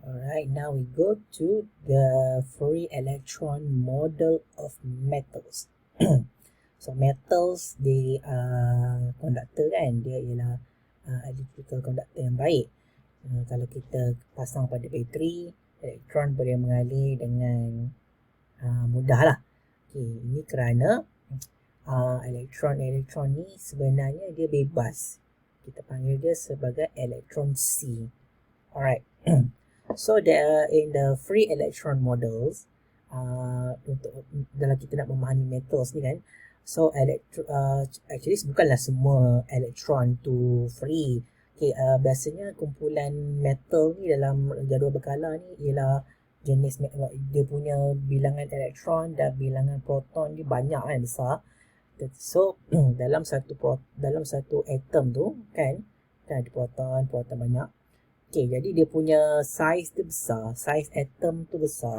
Alright, now we go to the free electron model of metals. So metals, they conductor kan, dia ialah electrical conductor yang baik. Kalau kita pasang pada bateri, elektron boleh mengalir dengan mudah lah. Okay, ini kerana elektron ni sebenarnya dia bebas. Kita panggil dia sebagai elektron C. Alright. So in the free electron models, untuk dalam kita nak memahami metals ni kan, so actually bukanlah semua elektron tu free. Okay, biasanya kumpulan metal ni dalam jadual berkala ni ialah jenis dia punya bilangan elektron dan bilangan proton dia banyak kan, besar. So dalam satu atom tu kan ada proton banyak. Okay, jadi dia punya size tu besar, size atom tu besar.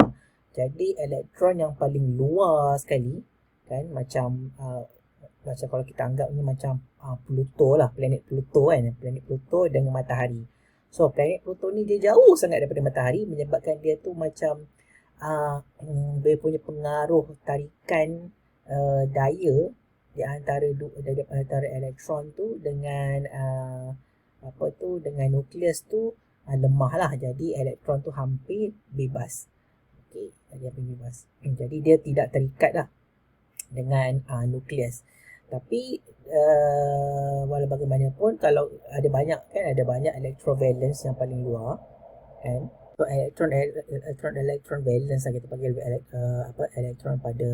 Jadi elektron yang paling luar sekali kan, macam kalau kita anggap ni macam Pluto lah, planet Pluto kan, planet Pluto dengan matahari. So planet Pluto ni dia jauh sangat daripada matahari, menyebabkan dia tu macam dia punya pengaruh tarikan daya di antara elektron tu dengan dengan nukleus tu lemah lah. Jadi elektron tu hampir bebas. Okey, dia hampir bebas. Jadi dia tidak terikat lah dengan nukleus. Tapi walau bagaimanapun, kalau ada banyak electrovalence yang paling luar kan. So electron valence lah kita panggil, elektron pada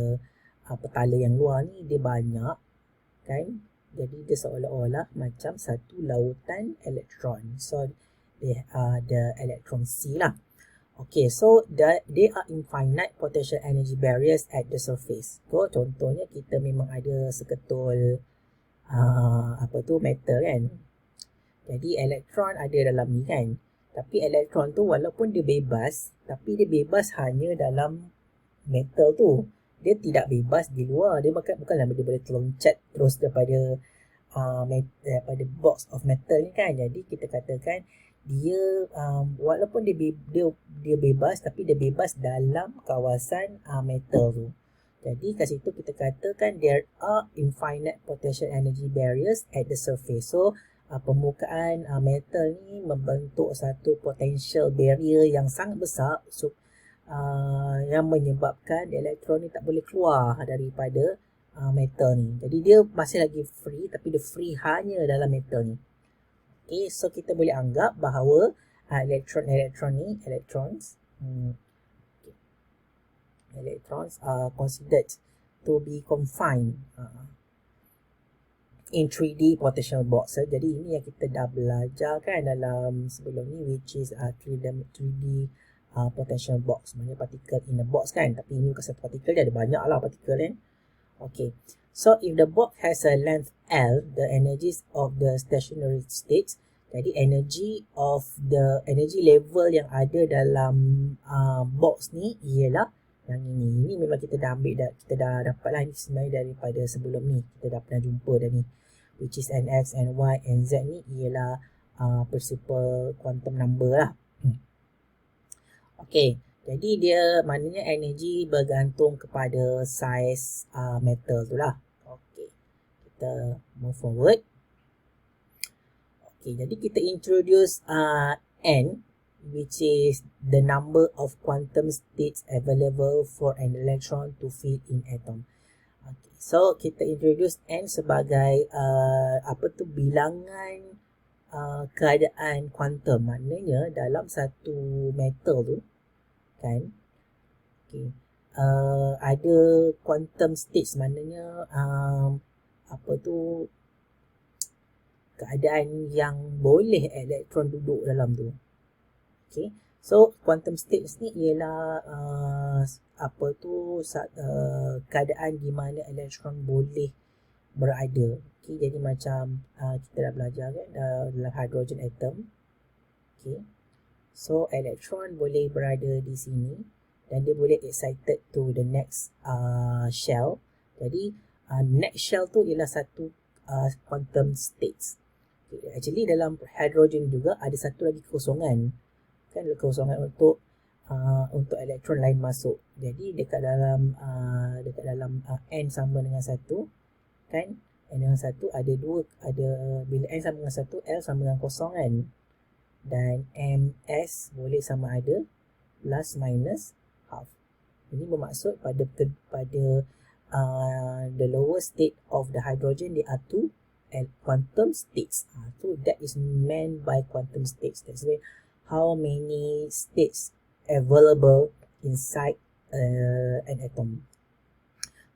petala yang luar ni dia banyak kan. Jadi dia seolah-olah macam satu lautan elektron. So they are the electron C lah. Okay, so they are infinite potential energy barriers at the surface. So contohnya kita memang ada seketul metal kan. Jadi elektron ada dalam ni kan. Tapi elektron tu walaupun dia bebas, tapi dia bebas hanya dalam metal tu. Dia tidak bebas di luar. Dia bukanlah dia boleh terloncat terus daripada box of metal ni kan. Jadi kita katakan dia walaupun dia bebas, tapi dia bebas dalam kawasan metal tu. Jadi kat situ kita katakan there are infinite potential energy barriers at the surface. So permukaan metal ni membentuk satu potential barrier yang sangat besar, yang menyebabkan elektron ni tak boleh keluar daripada metal ni. Jadi dia masih lagi free, tapi dia free hanya dalam metal ni. Okay, so kita boleh anggap bahawa electrons are considered to be confined in 3D potential box. Jadi ini yang kita dah belajar kan dalam sebelum ni, which is 3D potential box. Maksudnya particle in a box kan. Tapi ini bukan satu particle, dia ada banyak lah particle kan. Okay, so if the box has a length L, the energies of the stationary states, jadi energy level yang ada dalam box ni ialah yang ini. Ini memang kita dah ambil, kita dah dapat lah ni sebenarnya daripada sebelum ni. Kita dah pernah jumpa dah ni, which is Nx, Ny, Nz ni ialah principal quantum number lah. Okay, jadi dia maknanya energi bergantung kepada size metal tu lah. Okay, kita move forward. Okay, jadi kita introduce N, which is the number of quantum states available for an electron to fit in atom. Okay, so kita introduce N sebagai bilangan keadaan kuantum. Maknanya dalam satu metal tu kan, okay, ada quantum states, maknanya keadaan yang boleh elektron duduk dalam tu. Okay, so quantum states ni ialah keadaan di mana elektron boleh berada. Okay, jadi macam kita dah belajar kan dalam hydrogen atom. Okay, so elektron boleh berada di sini dan dia boleh excited to the next shell. Jadi next shell tu ialah satu quantum states. Okay, actually dalam hydrogen juga ada satu lagi kekosongan kan, kekosongan untuk elektron lain masuk. Jadi dekat dalam n sama dengan 1, kan, n dengan 1 ada 2, bila n sama dengan 1, L sama dengan kosong kan, dan ms boleh sama ada plus minus half. Ini bermaksud pada the lower state of the hydrogen, there are 2 quantum states. So that is meant by quantum states. That's why how many states available inside an atom.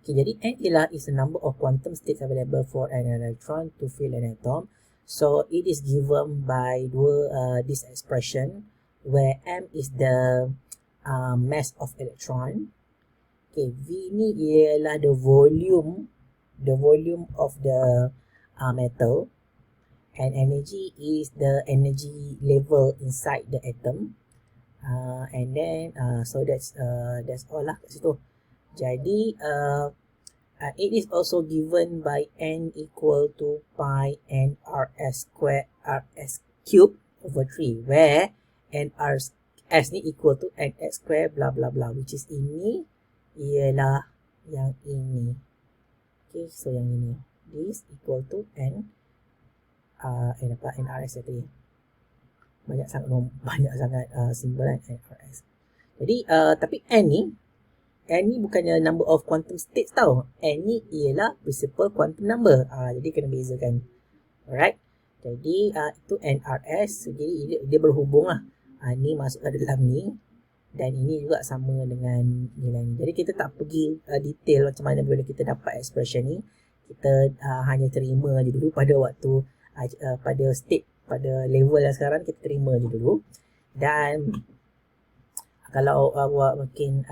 Okay, jadi n ialah is a number of quantum states available for an electron to fill an atom. So it is given by this expression where m is the mass of electron. Okay, V ni ialah the volume of the metal, and energy is the energy level inside the atom, and then so that's all lah kat situ. Jadi it is also given by n equal to pi nrs square rs cube over 3, where nrs ni equal to nx square bla bla bla, which is ini ialah yang ini. Okay, so yang ini, this equal to nrs tadi. Banyak sangat simbol kan, nrs. Jadi tapi n ni bukannya number of quantum states tau. N ni ialah principal quantum number. Jadi kena bezakan. Alright. Jadi itu nrs. Jadi dia berhubung lah. Ni masuk ke dalam ni. Dan ini juga sama dengan nilai ni. Jadi kita tak pergi detail macam mana bila kita dapat expression ni. Kita hanya terima je dulu pada waktu pada state, pada level yang sekarang, kita terima je dulu. Dan kalau awak mungkin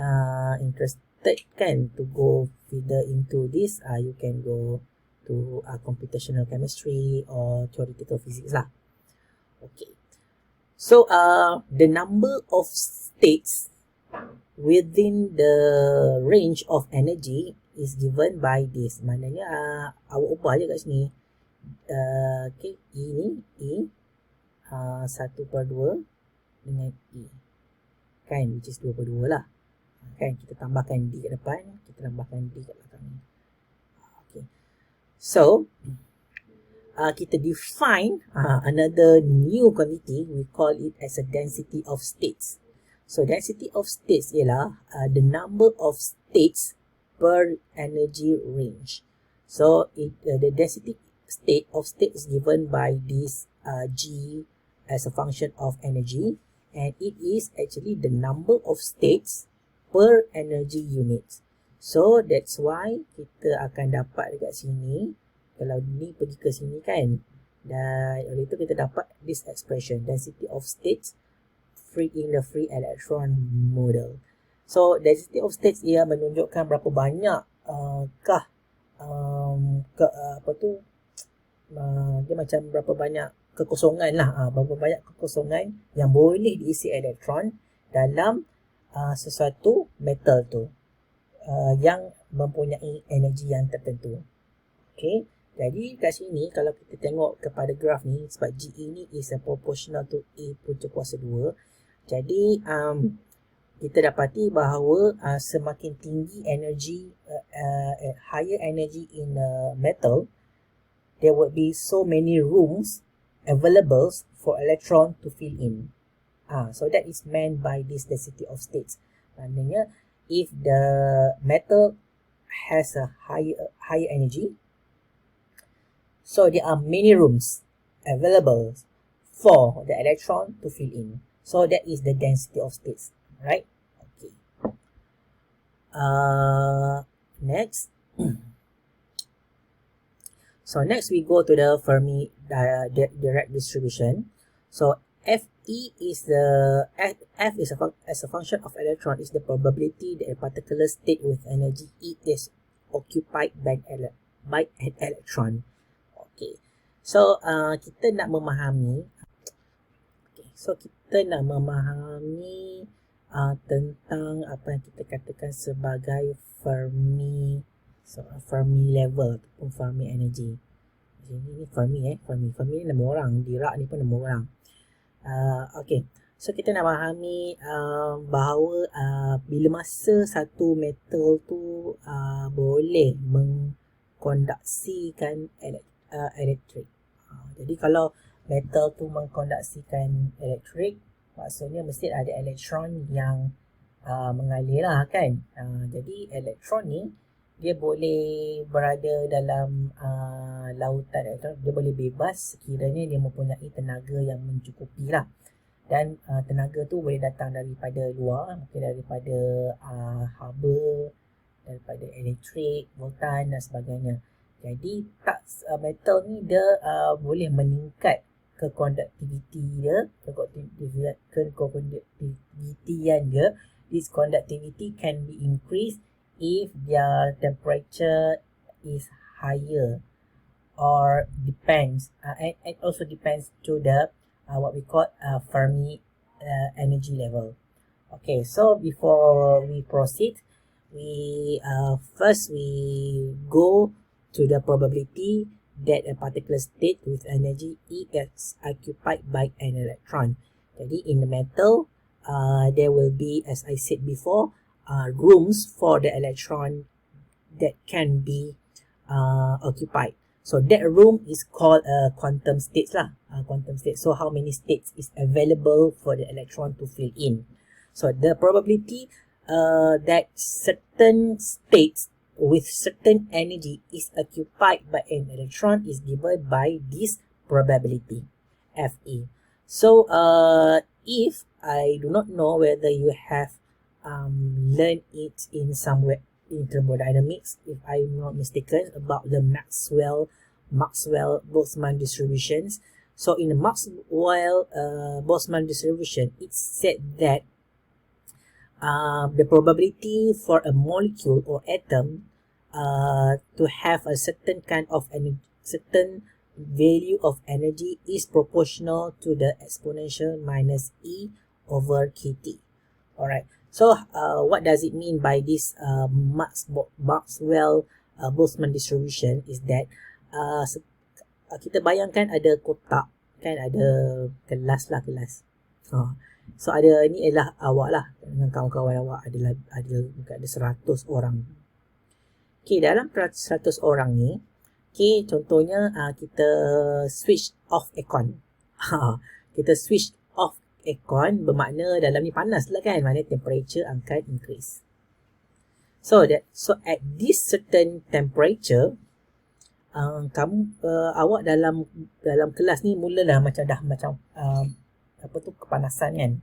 interested kan to go further into this, you can go to computational chemistry or theoretical physics lah. Okay. So the number of states within the range of energy is given by this. Maknanya awak ubah je kat sini. Okay, E ni 1/2 dengan E. Kan, which is 2/2 lah. Kan, kita tambahkan D kat depan, kita tambahkan D kat belakang. Okay. So kita define another new quantity. We call it as a density of states. So density of states ialah the number of states per energy range. So the density of state is given by this G as a function of energy, and it is actually the number of states per energy unit. So that's why kita akan dapat dekat sini, kalau ni pergi ke sini kan, dan oleh itu kita dapat this expression, density of states in the free electron model. So density of states ia menunjukkan berapa banyak dia macam berapa banyak kekosongan lah, berapa banyak kekosongan yang boleh diisi elektron dalam sesuatu metal tu yang mempunyai energi yang tertentu. Okay. Jadi kat sini kalau kita tengok kepada graf ni, sebab GE ni is proportional to A punca kuasa 2. Jadi kita dapati bahawa semakin tinggi energi, higher energy in metal, there would be so many rooms available for electron to fill in. So that is meant by this density of states. Maknanya if the metal has a higher energy, so there are many rooms available for the electron to fill in. So that is the density of states, right? Okay. Next. So next we go to the Fermi direct distribution. So Fe is F is as a function of electron is the probability that a particular state with energy E is occupied by an electron. Okay. So kita nak memahami. Okay. So kita nak memahami tentang apa yang kita katakan sebagai Fermi. So Fermi level ataupun Fermi energy. Ini Fermi Fermi ni nama orang, Dirac ni pun nama orang. Okay. So kita nak fahami bahawa bila masa satu metal tu boleh mengkonduksikan elektrik. Jadi kalau metal tu mengkonduksikan elektrik, maksudnya mesti ada elektron yang mengalir lah kan. Jadi elektron ni dia boleh berada dalam lautan elektron, dia boleh bebas sekiranya dia mempunyai tenaga yang mencukupi lah. Dan tenaga tu boleh datang daripada luar, mungkin daripada haba, daripada elektrik, voltan dan sebagainya. Jadi metal ni dia boleh meningkat kekonduktiviti dia, kekonduktivitian dia. This conductivity can be increased if their temperature is higher, or depends and also depends to the what we call Fermi energy level. Okay, so before we proceed, we first we go to the probability that a particular state with energy E is occupied by an electron. Jadi in the metal, there will be, as I said before, rooms for the electron that can be occupied. So that room is called quantum states lah. Quantum state. So how many states is available for the electron to fill in? So the probability that certain states with certain energy is occupied by an electron is given by this probability, Fe. So if I do not know whether you have learned it in somewhere in thermodynamics, if I'm not mistaken, about the Maxwell-Boltzmann distributions. So in the Maxwell-Boltzmann distribution, it's said that the probability for a molecule or atom to have a certain kind of energy, certain value of energy is proportional to the exponential minus E over kT. Alright. So what does it mean by this Maxwell-Boltzmann distribution is that kita bayangkan ada kotak kan, ada kelas. So ada ni ialah awak lah dengan kawan-kawan awak, ada mungkin ada 100 orang. Okay, dalam 100 orang ni, okay, contohnya kita switch off aircon. Kita switch off aircon bermakna dalam ni panas lah kan, maknanya temperature akan increase. So at this certain temperature, awak dalam kelas ni mulalah macam apa tu, kepanasan kan.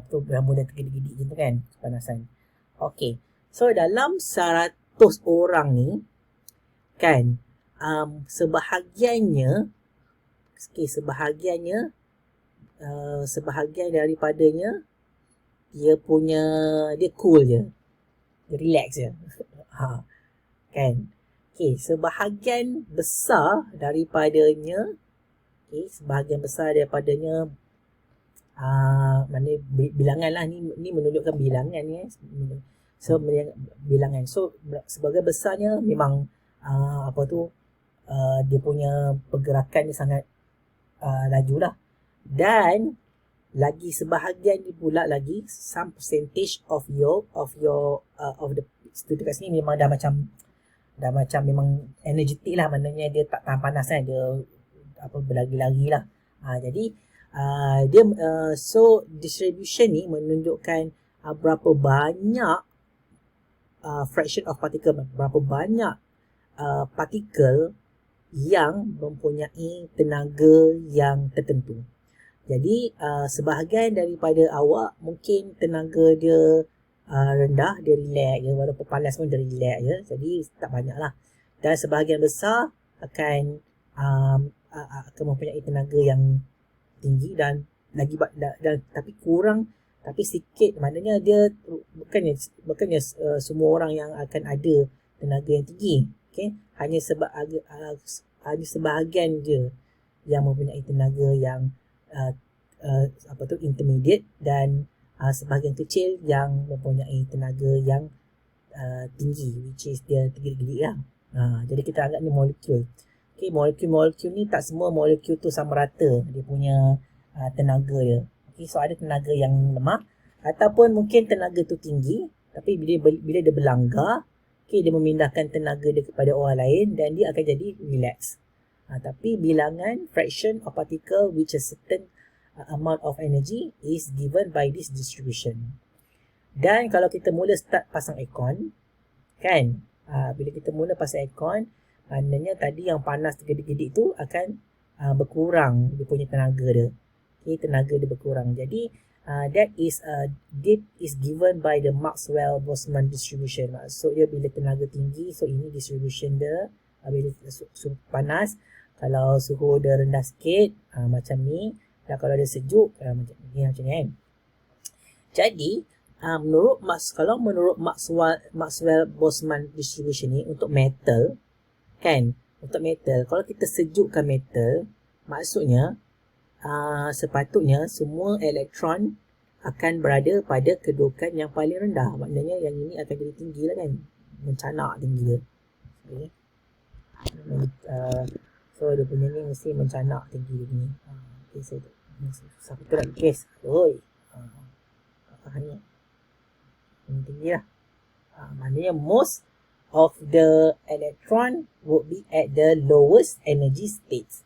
Tu dah mula tergedi-gedi gitu kan, kepanasan. Okay. So dalam 100 orang ni kan, sebahagiannya sebahagian daripadanya dia cool je, dia relax je. Kan. Okay, sebahagian besar daripadanya mana bilangan lah, ni menunjukkan bilangan ni. So bilangan. So sebagai besarnya memang dia punya pergerakan dia sangat laju lah. Dan lagi sebahagian ni pula lagi some percentage of the student kat sini memang dah macam memang energetic lah, maknanya dia tak tahan panas kan, dia berlari-lari lah. Jadi so distribution ni menunjukkan berapa banyak fraction of particle, berapa banyak partikel yang mempunyai tenaga yang tertentu. Jadi sebahagian daripada awak mungkin tenaga dia rendah, dia relax je, walaupun panas pun dia relax je, jadi tak banyak lah. Dan sebahagian besar akan mempunyai tenaga yang tinggi dan tapi kurang, tapi sikit, maknanya dia bukannya semua orang yang akan ada tenaga yang tinggi. Okay? Hanya sebahagian je yang mempunyai tenaga yang intermediate, dan sebahagian kecil yang mempunyai tenaga yang tinggi, which is dia tergedi-gedi lah. Jadi kita anggap ni molekul. Okay, molekul ni tak semua molekul tu sama rata dia punya tenaga dia. Okay, so ada tenaga yang lemah ataupun mungkin tenaga tu tinggi, tapi bila dia berlanggar, okay, dia memindahkan tenaga dia kepada orang lain dan dia akan jadi relax. Tapi bilangan fraction of particle which a certain amount of energy is given by this distribution. Dan kalau kita mula start pasang aircon, kan, bila kita mula pasang aircon, maknanya tadi yang panas tergedik-gedik tu akan berkurang dia punya tenaga dia. Okay, tenaga dia berkurang. Jadi that is given by the Maxwell-Boltzmann distribution. Maksud dia bila tenaga tinggi, so ini distribution dia. Bila suhu panas, kalau suhu dia rendah sikit, macam ni. Dan kalau dia sejuk, macam ni kan. Jadi menurut Maxwell-Boltzmann distribution ni untuk metal, kan, untuk metal, kalau kita sejukkan metal, maksudnya sepatutnya semua elektron akan berada pada kedudukan yang paling rendah. Maknanya yang ini akan jadi tinggi lah, kan, mencanak tinggi dia. Okay. So dia punya ni mesti mencanak tinggi dia ni. Okay, so susah betul nak lukis. Oi. Ni tinggi lah. Maknanya most of the electron would be at the lowest energy states.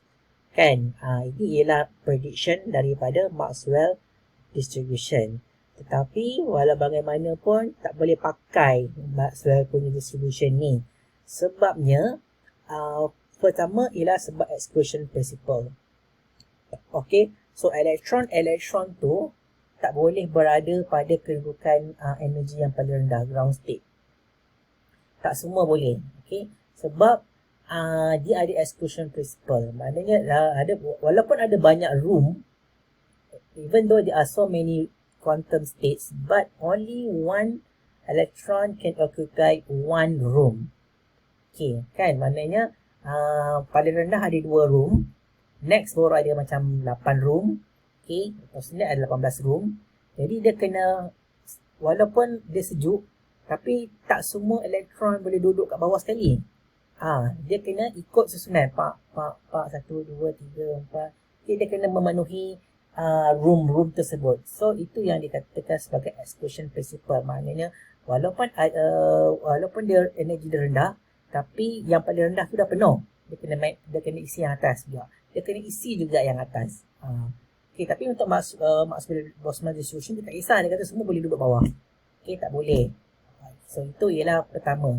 Kan? Ini ialah prediction daripada Maxwell distribution. Tetapi walau bagaimanapun tak boleh pakai Maxwell punya distribution ni. Sebabnya pertama ialah sebab exclusion principle. Okay, so elektron tu tak boleh berada pada kedudukan energi yang paling rendah, ground state. Tak semua boleh. Okay, sebab dia ada exclusion principle. Maknanya walaupun ada banyak room, even though there are so many quantum states, but only one electron can occupy one room. Okay, kan? Maknanya paling rendah ada 2 room, next baru ada macam 8 room. Okay, maksudnya ada 18 room. Jadi dia kena, walaupun dia sejuk, tapi tak semua elektron boleh duduk kat bawah sekali. Dia kena ikut susunan pak 1, 2, 3, 4. Okay, dia kena memenuhi room tersebut. So itu yang dikatakan sebagai exclusion principle. Maknanya walaupun dia energi dia rendah, tapi yang paling rendah tu dah penuh. Dia kena isi yang atas juga. Dia kena isi juga yang atas. Okay, tapi untuk Maxwell-Boltzmann distribution dia tak kisah. Dia kata semua boleh duduk bawah. Okay, tak boleh. So itu ialah pertama.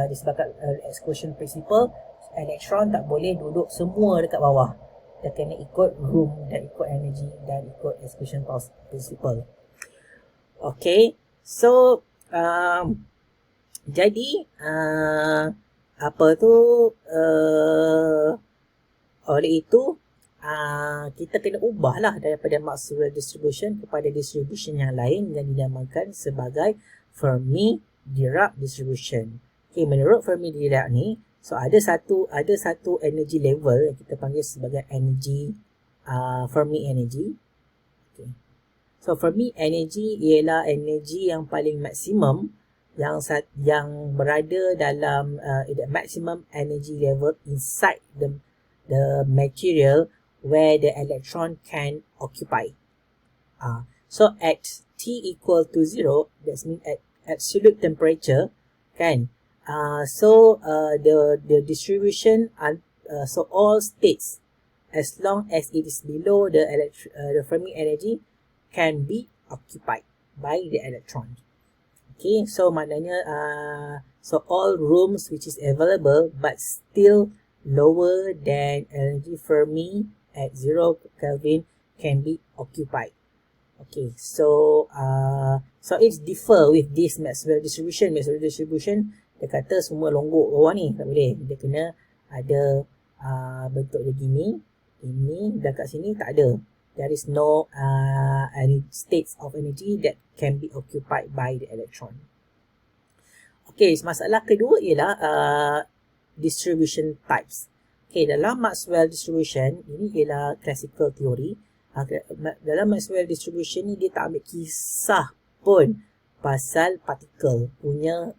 Disebabkan exclusion principle, elektron tak boleh duduk semua dekat bawah. Dia kena ikut room dan ikut energy dan ikut exclusion principle. Okay, so jadi oleh itu kita kena ubahlah daripada Maxwell distribution kepada distribution yang lain yang dinamakan sebagai Fermi-Dirac distribution. Okay, menurut Fermi-Dirac ni, so ada satu energy level yang kita panggil sebagai energy Fermi energy. Okay. So Fermi energy ialah energi yang paling maksimum yang berada dalam the maximum energy level inside the material where the electron can occupy. So at T equal to 0, that means at absolute temperature, kan? The distribution so all states, as long as it is below the Fermi energy, can be occupied by the electron. Okay, so maknanya so all rooms which is available but still lower than energy Fermi at 0 Kelvin can be occupied. Okay, so it's differ with this Maxwell distribution. Maxwell distribution dia kata semua longgok bawah ni, tak boleh. Dia kena ada bentuk dia gini, ini, dan kat sini tak ada. There is no any states of energy that can be occupied by the electron. Okay, masalah kedua ialah distribution types. Okay, dalam Maxwell distribution, ini ialah classical theory. Dalam Maxwell distribution ni dia tak ambil kisah pun pasal partikel punya,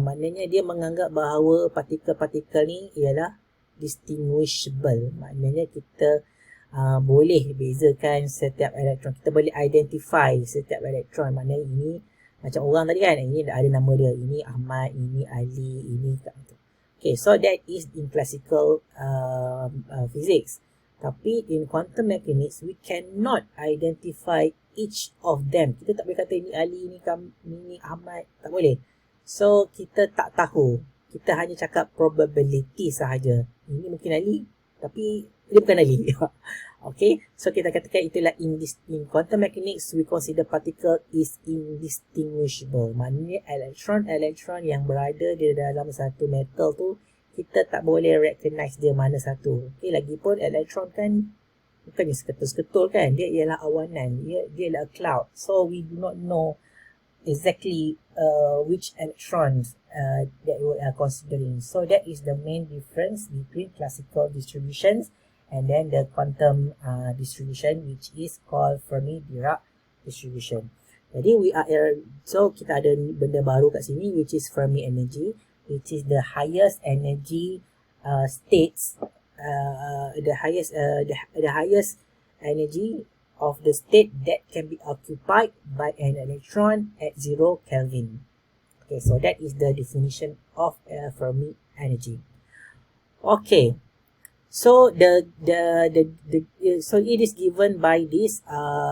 maknanya dia menganggap bahawa partikel-partikel ni ialah distinguishable. Maknanya kita boleh bezakan setiap elektron. Kita boleh identify setiap elektron. Maknanya ini macam orang tadi kan, ini ada nama dia. Ini Ahmad, ini Ali, ini okay, so that is in classical physics. Tapi in quantum mechanics, we cannot identify each of them. Kita tak boleh kata ini Ali, ini Ahmad. Tak boleh. So, kita tak tahu. Kita hanya cakap probability sahaja. Ini mungkin Ali, tapi dia bukan Ali. Okay, so kita katakan itulah in quantum mechanics, we consider particle is indistinguishable. Maknanya elektron yang berada di dalam satu metal tu, kita tak boleh recognize dia mana satu. Okay, lagipun elektron kan bukannya seketul-seketul kan, dia ialah awanan, dia ialah a cloud. So we do not know exactly which electrons that we are considering. So that is the main difference between classical distributions and then the quantum distribution, which is called Fermi-Dirac distribution. Jadi so kita ada benda baru kat sini, which is Fermi energy, which is the highest energy states, the highest energy of the state that can be occupied by an electron at 0 Kelvin. Okay, so that is the definition of Fermi energy. Okay. So so it is given by this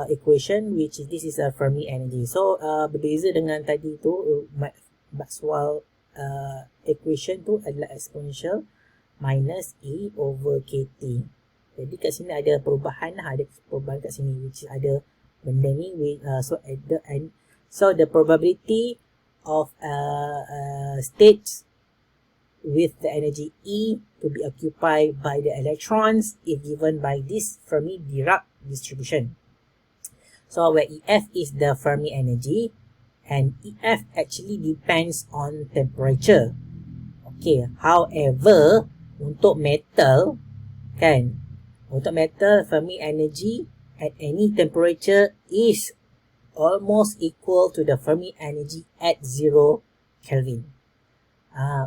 equation, which is this is a Fermi energy. So berbeza dengan tadi tu Maxwell equation tu adalah exponential minus E over KT. Jadi kat sini ada perubahan lah, ada perubahan kat sini, which is ada benda ni so the probability of states with the energy E to be occupied by the electrons is given by this Fermi-Dirac distribution. So where EF is the Fermi energy and EF actually depends on temperature. Okay, however, untuk metal kan, untuk metal Fermi energy at any temperature is almost equal to the Fermi energy at 0 Kelvin.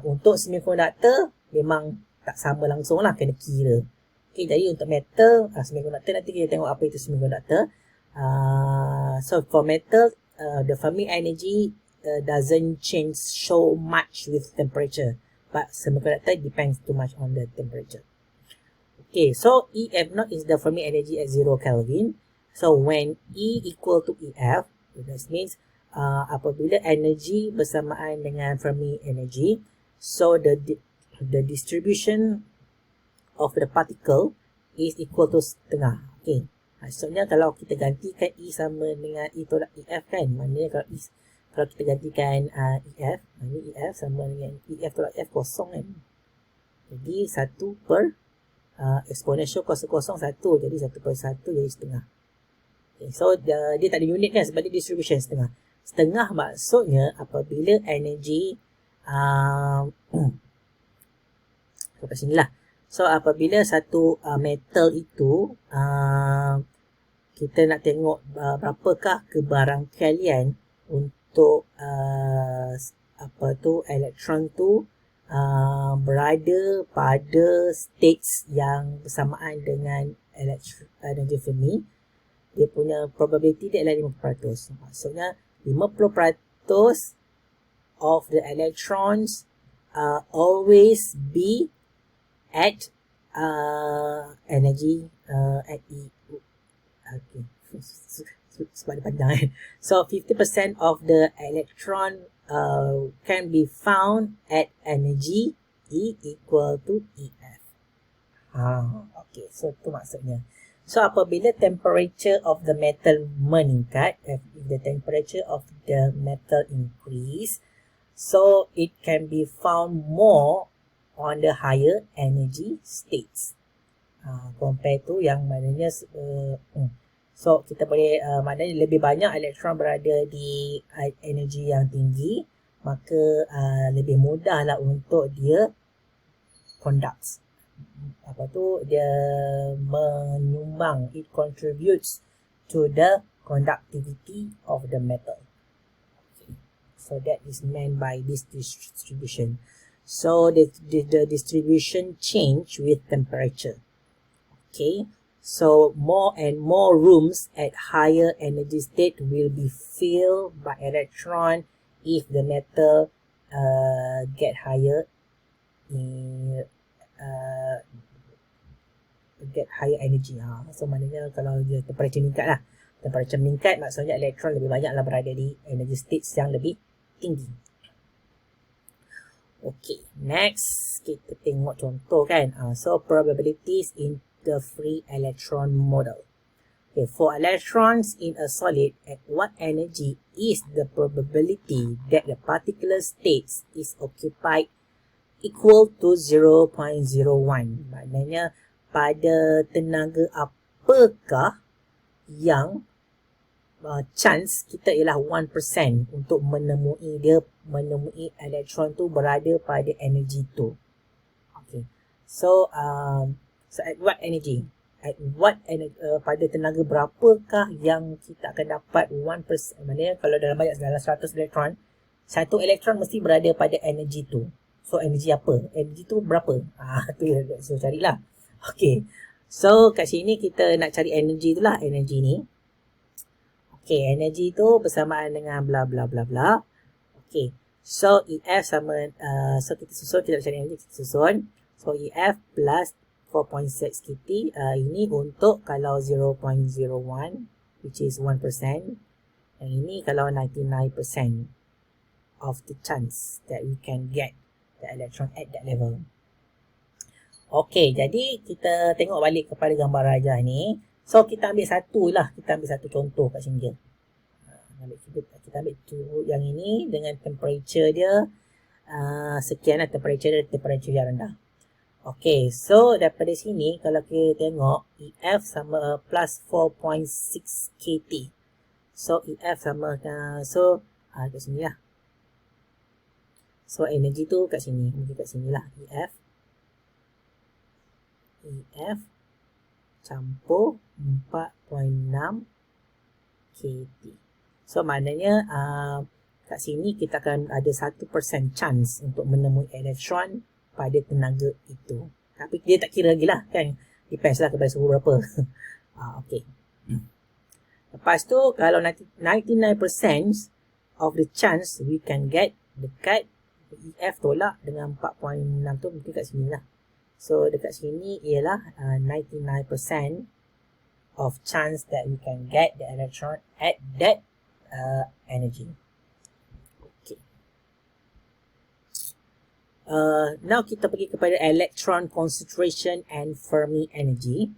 Untuk semiconductor memang tak sama langsung lah, kena kira. Okay, jadi untuk metal, semiconductor nanti kita tengok apa itu semiconductor. So for metal, the Fermi energy doesn't change so much with temperature, but semiconductor depends too much on the temperature. Okay, so EF0 is the Fermi energy at 0 Kelvin. So when E equal to EF, that means apabila energy bersamaan dengan Fermi energy, so the distribution of the particle is equal to setengah. Okay, maksudnya kalau kita gantikan E sama dengan E tolak EF kan, maknanya kalau kita gantikan EF, ini EF sama dengan EF tolak F kosong kan, jadi 1 per exponential kosong 1, jadi 1 per 1 jadi setengah. Okay, so dia tak ada unit kan sebab dia distribution setengah. Setengah maksudnya apabila energy kat sini lah. So apabila satu metal itu kita nak tengok berapakah kebarangkalian untuk elektron tu berada pada states yang bersamaan dengan energy Fermi, dia punya probability dia adalah 50%. Maksudnya 50% of the electrons always be at energy at E. Okay. Sebab dia panjang kan. So 50% of the electron can be found at energy E equal to EF. Okay, so itu maksudnya. So apabila temperature of the metal meningkat, if the temperature of the metal increase, so it can be found more on the higher energy states. Compare to yang maknanya so kita boleh maknanya lebih banyak elektron berada di energi yang tinggi, maka lebih mudahlah untuk dia conduct. Dia menyumbang, it contributes to the conductivity of the metal. Okay. So that is meant by this distribution. So the distribution change with temperature. Okay, So more and more rooms at higher energy state will be filled by electron if the metal get higher in get higher energy. So maknanya kalau dia temperature meningkat lah. Temperature meningkat maksudnya elektron lebih banyaklah berada di energy state yang lebih tinggi. Okay, next kita tengok contoh kan. So probabilities in the free electron model. Okay, for electrons in a solid, at what energy is the probability that the particular state is occupied equal to 0.01? Maknanya pada tenaga apakah yang chance kita ialah 1% untuk menemui elektron tu berada pada energi tu. Okay. So at what energy? Pada tenaga berapakah yang kita akan dapat 1%? Maknanya kalau dalam 100 elektron, satu elektron mesti berada pada energi tu. So energi apa? Energi tu berapa? Tu so carilah. Okay. So kat sini kita nak cari energi tu lah. Energi ni. Okay. Energi tu bersamaan dengan bla bla bla bla. Okay. So EF sama. So kita susun. Kita nak cari energi. Kita susun. So EF plus 4.6 KT. Ini untuk kalau 0.01 which is 1%. Yang ini kalau 99% of the chance that we can get the electron at that level. Okay, jadi kita tengok balik kepada gambar rajah ni. So, kita ambil satu lah. Kita ambil satu contoh kat sini je. Kita ambil yang ini dengan temperature dia. Sekian lah temperature dia, temperature yang rendah. Okay, so daripada sini kalau kita tengok EF sama plus 4.6 KT. So, EF sama, so kat sini lah. So, energi tu kat sini. Mungkin kat sini lah. EF campur 4.6 KT. So, maknanya kat sini kita akan ada 1% chance untuk menemui elektron pada tenaga itu. Tapi dia tak kira lagi lah kan. Depends lah kepada suhu berapa. Okay. Lepas tu, kalau 99% of the chance we can get dekat EF tolak dengan 4.6 tu mungkin kat sini lah. So, dekat sini ialah 99% of chance that we can get the electron at that energy. Okay. Now, kita pergi kepada electron concentration and Fermi energy.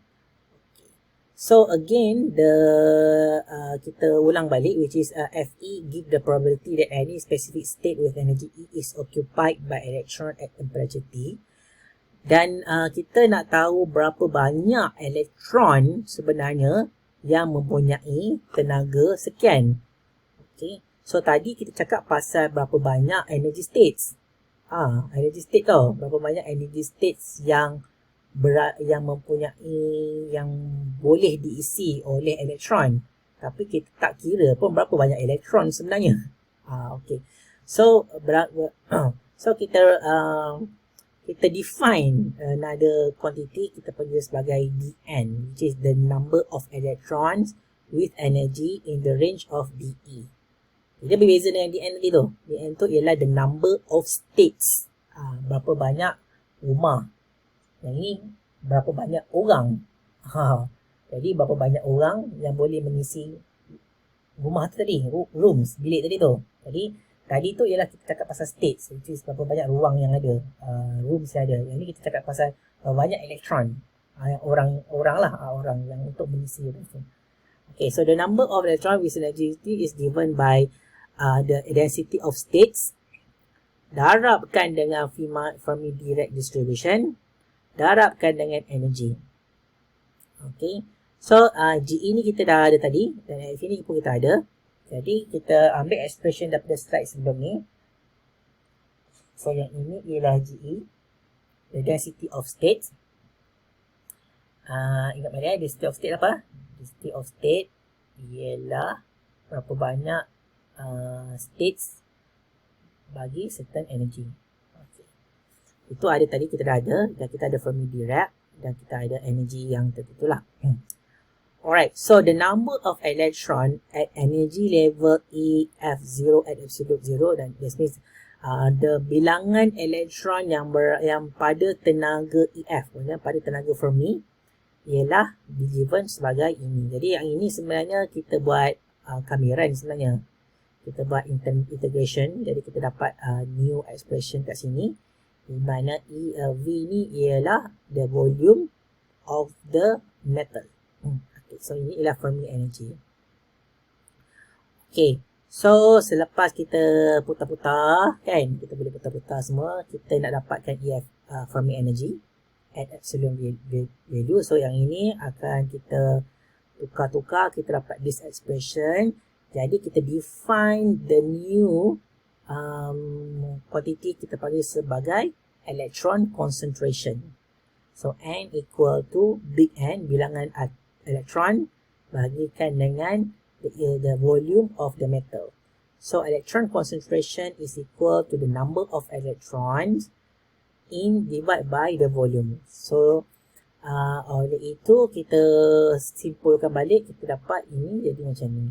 So, again, kita ulang balik which is Fe give the probability that any specific state with energy E is occupied by electron at temperature T. Dan kita nak tahu berapa banyak elektron sebenarnya yang mempunyai tenaga sekian. Okay. So, tadi kita cakap pasal berapa banyak energy states. Energy state tau. Berapa banyak energy states yang mempunyai, yang boleh diisi oleh elektron. Tapi kita tak kira pun berapa banyak elektron sebenarnya. Okay. So, kita define another quantity, kita panggil sebagai Dn, which is the number of electrons with energy in the range of De. Dia berbeza dengan Dn tadi tu. Dn tu ialah the number of states. Berapa banyak rumah. Yang ini berapa banyak orang. Jadi berapa banyak orang yang boleh mengisi rumah tu tadi, rooms, bilik tadi tu. Tadi tu ialah kita cakap pasal states, which is berapa banyak ruang yang ada, rooms yang ada. Yang ni kita cakap pasal banyak elektron, orang yang untuk mengisi itu. Okay, so the number of electron with energy is given by the density of states, darabkan dengan Fermi direct distribution, darabkan dengan energy. Okay, so GE ni kita dah ada tadi, dan F ni pun kita ada. Jadi, kita ambil expression daripada slide sebelum ni. So, yang ini ialah GE, the density of states. Ingat balik, density of state apa? Density of state ialah berapa banyak states bagi certain energy. Okay. Itu ada tadi, kita dah ada. Dan kita ada Fermi Dirac. dan kita ada energy yang tertentu lah. Alright, so the number of electron at energy level EF0 at absolute 0, dan this means the bilangan elektron yang pada tenaga EF, pada tenaga Fermi, ialah given sebagai ini. Jadi yang ini sebenarnya kita buat kamiran sebenarnya. Kita buat integration, jadi kita dapat new expression kat sini, di mana V ni ialah the volume of the metal. Okay, so ini ialah Fermi energy. Okay, so selepas kita putar-putar, kan, kita boleh putar-putar semua, kita nak dapatkan EF Fermi energy at absolute value. So yang ini akan kita tukar-tukar, kita dapat this expression. Jadi kita define the new quantity, kita panggil sebagai electron concentration. So N equal to big N, bilangan elektron, bagikan dengan the volume of the metal. So electron concentration is equal to the number of electrons divided by the volume. So oleh itu kita simpulkan balik, kita dapat ini jadi macam ni.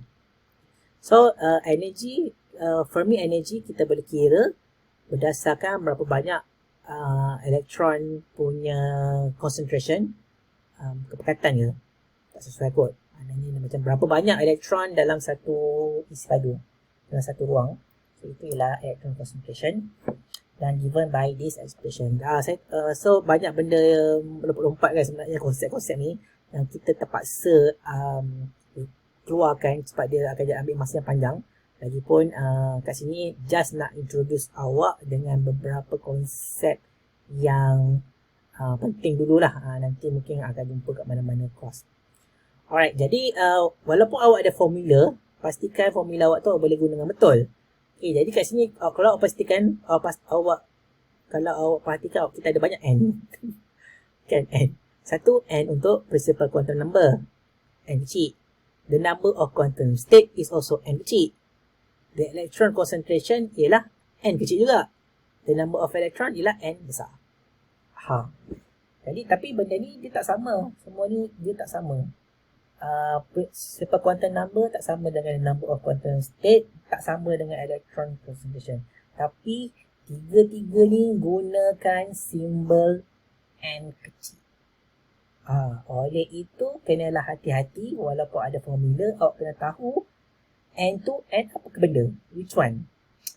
So energy, Fermi energy kita boleh kira berdasarkan berapa banyak elektron punya concentration, kepekatan ke, tak sesuai kot. Maknanya macam berapa banyak elektron dalam satu isi padu, dalam satu ruang. So itu ialah electron concentration, dan given by this expression. So banyak benda lompat-lompat kan sebenarnya konsep-konsep ni, yang kita terpaksa keluarkan sebab dia akan ambil masa yang panjang. Lagipun kat sini just nak introduce awak dengan beberapa konsep yang penting dululah. Nanti mungkin akan jumpa kat mana-mana course. Alright, jadi walaupun awak ada formula, pastikan formula awak tu awak boleh guna dengan betul. Okay, jadi kat sini kalau awak pastikan kalau awak perhatikan kita ada banyak N. Kan N. Satu N untuk principal quantum number, N kecil. The number of quantum state is also N kecil. The electron concentration ialah N kecil juga. The number of electron ialah N besar. Jadi tapi benda ni dia tak sama. Semua ni dia tak sama. Principal quantum number tak sama dengan number of quantum state, tak sama dengan electron concentration. Tapi tiga-tiga ni gunakan simbol N kecil. Oleh itu kenalah hati-hati, walaupun ada formula, awak kena tahu N tu N apa ke benda, which one.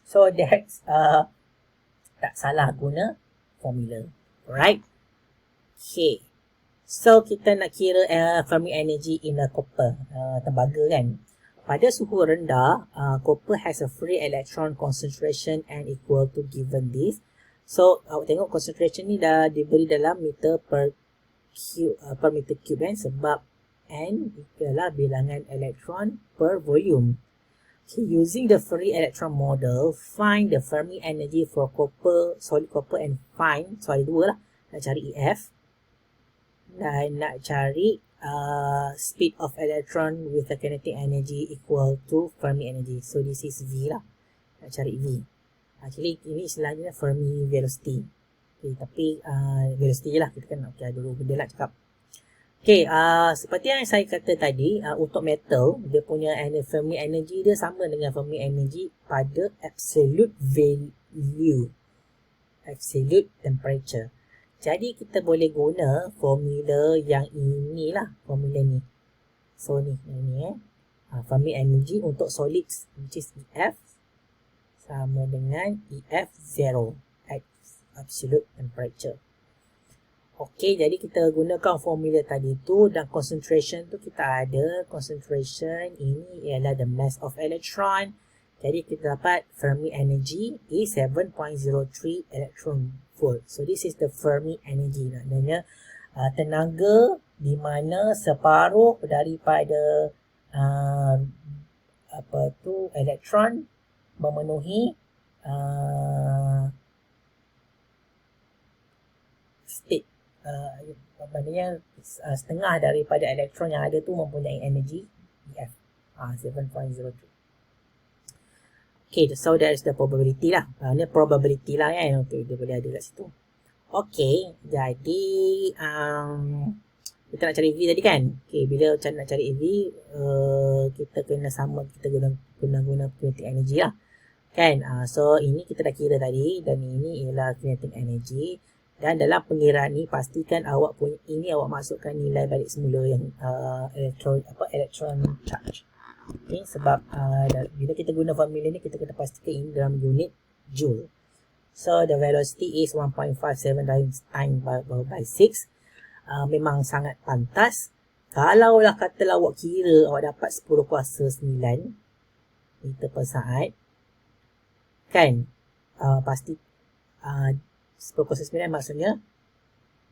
So that's tak salah guna formula. Alright. Okay. So kita nak kira Fermi energy in a copper, tembaga kan. Pada suhu rendah, copper has a free electron concentration and equal to given this. So awak tengok concentration ni dah diberi dalam meter per meter cube kan, sebab N ialah bilangan elektron per volume. Okay, using the free electron model, find the Fermi energy for copper, solid copper, and find, so ada dua lah, nak cari EF dan nak cari speed of electron with the kinetic energy equal to Fermi energy. So this is V lah, nak cari V. Actually ini istilahnya Fermi velocity. Okay, tapi velocity je lah, kita kan okay, dulu benda nak cakap. Okay, seperti yang saya kata tadi, untuk metal, dia punya Fermi energy dia sama dengan Fermi energy pada absolute value, absolute temperature. Jadi kita boleh guna formula yang inilah, formula ni. So ni Fermi energy untuk solids, which is EF, sama dengan EF0 at absolute temperature. Okey, jadi kita gunakan formula tadi tu, dan concentration tu kita ada concentration ini ialah the mass of electron. Jadi kita dapat Fermi energy is 7.03 electron volt. So this is the Fermi energy, maknanya tenaga di mana separuh daripada elektron memenuhi state, maknanya setengah daripada elektron yang ada tu mempunyai energi EF 7.03. Okay, so that is the probability lah. Ini probability lah kan, untuk dia boleh ada kat situ. Okey, jadi kita nak cari V tadi kan. Okey, bila macam nak cari V, kita kena guna kinetic energy lah. Kan? So ini kita dah kira tadi dan ini ialah kinetic energy. Dan dalam pengiraan ni pastikan awak masukkan nilai balik semula yang electron charge. Okay, sebab bila kita guna formula ni kita kena pastikan ini dalam unit joule. So the velocity is 1.57 times by 6. Memang sangat pantas. Kalaulah katalah awak kira awak dapat 10 kuasa 9 meter per saat, kan, pasti 10 kuasa 9 maksudnya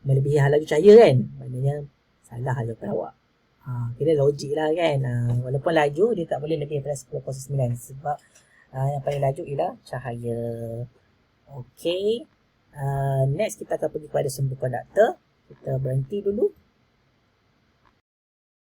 melebihi laju cahaya kan. Maknanya salah jawapan awak. Kira logik lah kan. Walaupun laju dia tak boleh lebih daripada 10 kuasa 9 sebab yang paling laju ialah cahaya. Okay, next kita akan pergi kepada sumber konduktor. Kita berhenti dulu.